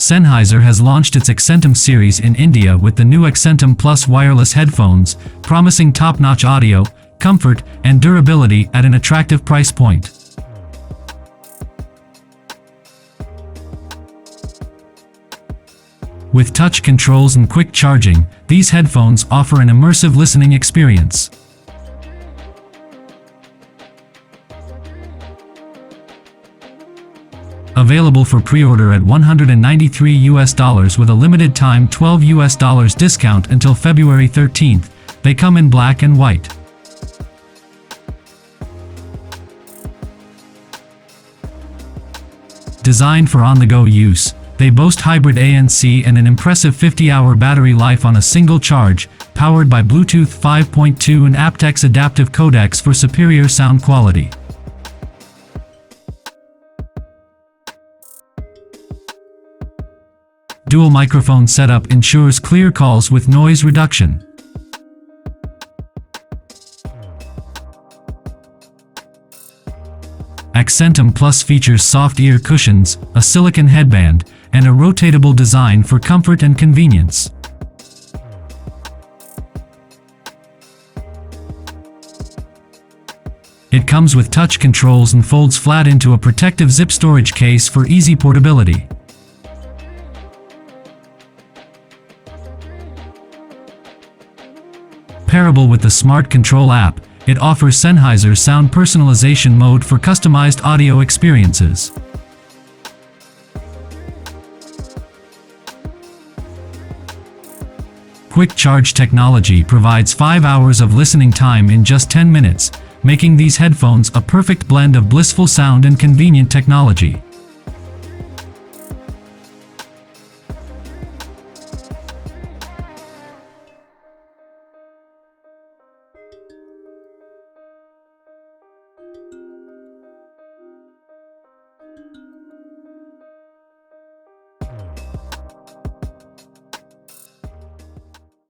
Sennheiser has launched its Accentum series in India with the new Accentum Plus wireless headphones, promising top-notch audio, comfort, and durability at an attractive price point. With touch controls and quick charging, these headphones offer an immersive listening experience. Available for pre-order at $193 with a limited time $12 discount until February 13th. They come in black and white. Designed for on-the-go use, they boast hybrid ANC and an impressive 50-hour battery life on a single charge, powered by Bluetooth 5.2 and aptX adaptive codecs for superior sound quality. Dual microphone setup ensures clear calls with noise reduction. Accentum Plus features soft ear cushions, a silicone headband, and a rotatable design for comfort and convenience. It comes with touch controls and folds flat into a protective zip storage case for easy portability. Pairable with the Smart Control app, it offers Sennheiser's sound personalization mode for customized audio experiences. Quick charge technology provides 5 hours of listening time in just 10 minutes, making these headphones a perfect blend of blissful sound and convenient technology.